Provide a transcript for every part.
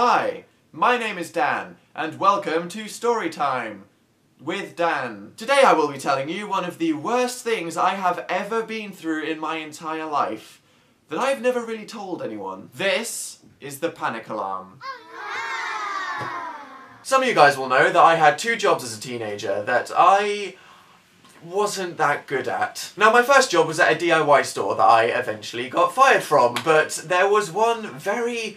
Hi, my name is Dan, and welcome to Storytime with Dan. Today I will be telling you one of the worst things I have ever been through in my entire life that I've never really told anyone. This is the panic alarm. Some of you guys will know that I had two jobs as a teenager that I wasn't that good at. Now, my first job was at a DIY store that I eventually got fired from, but there was one very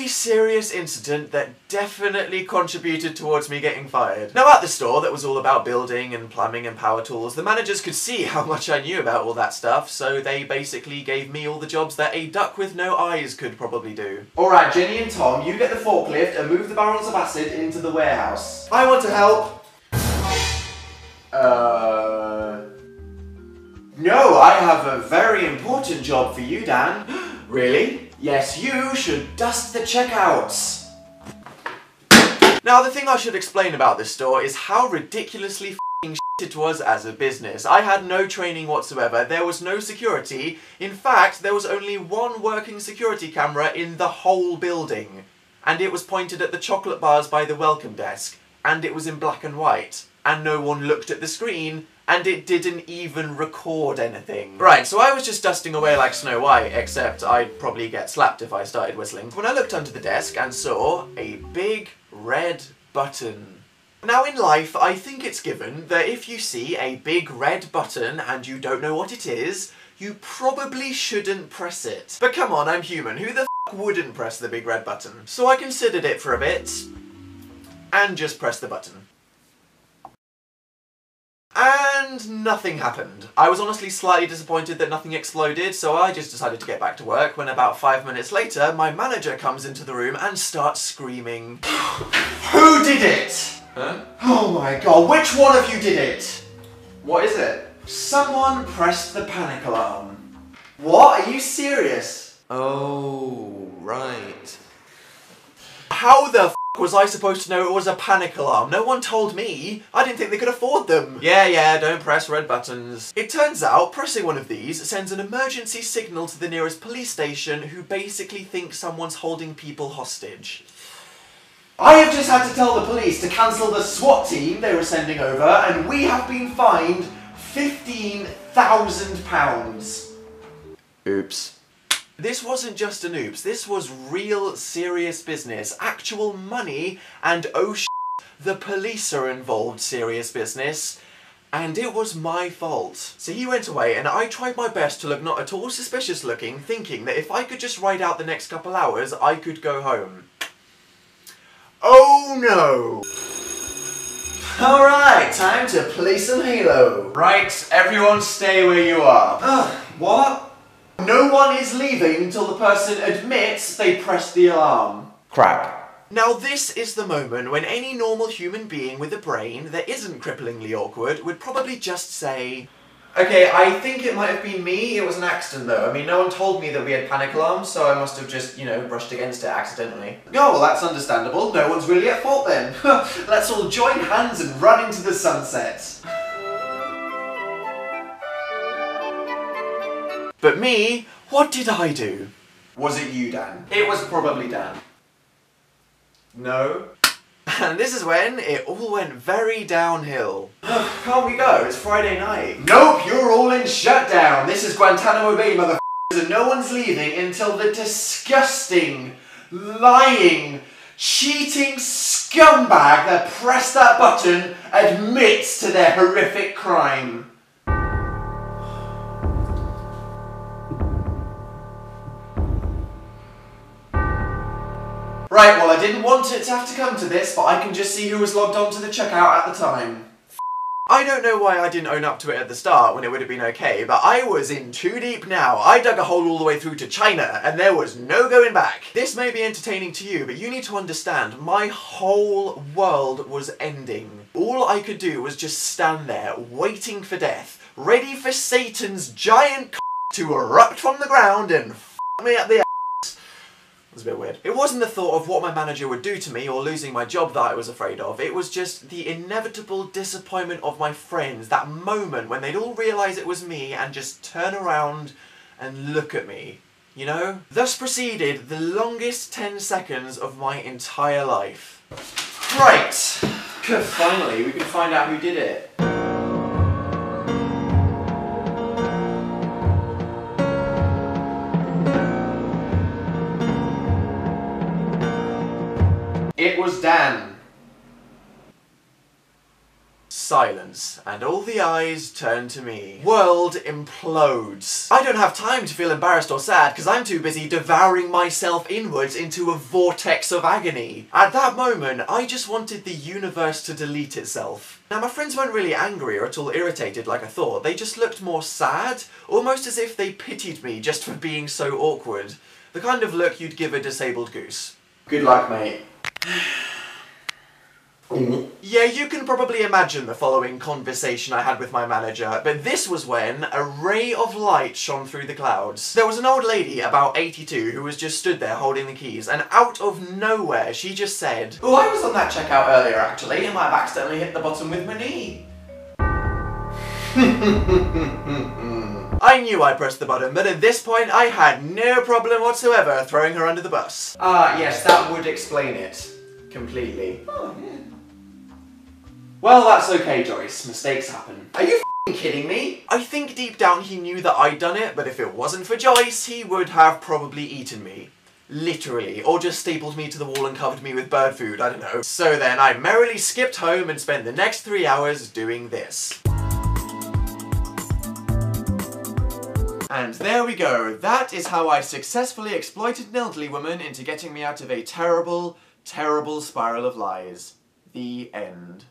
serious incident that definitely contributed towards me getting fired. Now, at the store that was all about building and plumbing and power tools, the managers could see how much I knew about all that stuff, so they basically gave me all the jobs that a duck with no eyes could probably do. Alright, Jenny and Tom, you get the forklift and move the barrels of acid into the warehouse. I want to help. No, I have a very important job for you, Dan. Really? Yes, you should dust the checkouts. Now, the thing I should explain about this store is how ridiculously f***ing shit it was as a business. I had no training whatsoever, there was no security. In fact, there was only one working security camera in the whole building. And it was pointed at the chocolate bars by the welcome desk. And it was in black and white. And no one looked at the screen, and it didn't even record anything. Right, so I was just dusting away like Snow White, except I'd probably get slapped if I started whistling, when I looked under the desk and saw a big red button. Now, in life, I think it's given that if you see a big red button and you don't know what it is, you probably shouldn't press it. But come on, I'm human, who the f*** wouldn't press the big red button? So I considered it for a bit, and just pressed the button. And nothing happened. I was honestly slightly disappointed that nothing exploded, so I just decided to get back to work when about 5 minutes later, my manager comes into the room and starts screaming. Who did it? Huh? Oh my god, which one of you did it? What is it? Someone pressed the panic alarm. What? Are you serious? Oh, right. How the f*** was I supposed to know it was a panic alarm? No one told me. I didn't think they could afford them. Yeah, don't press red buttons. It turns out pressing one of these sends an emergency signal to the nearest police station who basically think someone's holding people hostage. I have just had to tell the police to cancel the SWAT team they were sending over, and we have been fined £15,000. Oops. This wasn't just an oops, this was real serious business, actual money, and oh shit, the police are involved serious business, and it was my fault. So he went away and I tried my best to look not at all suspicious looking, thinking that if I could just ride out the next couple hours, I could go home. Oh no! Alright, time to play some Halo. Right, everyone stay where you are. What? No one is leaving until the person admits they pressed the alarm. Crap. Now this is the moment when any normal human being with a brain that isn't cripplingly awkward would probably just say, okay, I think it might have been me, it was an accident though. I mean, no one told me that we had panic alarms, so I must have just, you know, brushed against it accidentally. Oh, well that's understandable, no one's really at fault then. Let's all join hands and run into the sunset. But me, what did I do? Was it you, Dan? It was probably Dan. No. And this is when it all went very downhill. Can't we go? It's Friday night. Nope, you're all in shutdown. This is Guantanamo Bay, motherfuckers, and no one's leaving until the disgusting, lying, cheating scumbag that pressed that button admits to their horrific crime. Right, well I didn't want it to have to come to this, but I can just see who was logged on to the checkout at the time. I don't know why I didn't own up to it at the start when it would have been okay, but I was in too deep now. I dug a hole all the way through to China, and there was no going back. This may be entertaining to you, but you need to understand, my whole world was ending. All I could do was just stand there, waiting for death, ready for Satan's giant to erupt from the ground and f*** me up the ass. It was a bit weird. It wasn't the thought of what my manager would do to me or losing my job that I was afraid of. It was just the inevitable disappointment of my friends, that moment when they'd all realise it was me and just turn around and look at me. you know? Thus proceeded the longest 10 seconds of my entire life. Right! Finally, we can find out who did it. It was Dan. Silence, and all the eyes turn to me. World implodes. I don't have time to feel embarrassed or sad because I'm too busy devouring myself inwards into a vortex of agony. At that moment, I just wanted the universe to delete itself. Now, my friends weren't really angry or at all irritated like I thought. They just looked more sad, almost as if they pitied me just for being so awkward. The kind of look you'd give a disabled goose. Good luck, mate. Yeah, you can probably imagine the following conversation I had with my manager, but this was when a ray of light shone through the clouds. There was an old lady, about 82, who was just stood there holding the keys, and out of nowhere she just said, "Oh, I was on that checkout earlier actually, and I've accidentally hit the bottom with my knee." I knew I pressed the button, but at this point I had no problem whatsoever throwing her under the bus. Yes, that would explain it. Completely. Oh, yeah. Well, that's okay, Joyce. Mistakes happen. Are you f***ing kidding me? I think deep down he knew that I'd done it, but if it wasn't for Joyce, he would have probably eaten me. Literally. Or just stapled me to the wall and covered me with bird food, I don't know. So then I merrily skipped home and spent the next 3 hours doing this. And there we go. That is how I successfully exploited an elderly woman into getting me out of a terrible, terrible spiral of lies. The end.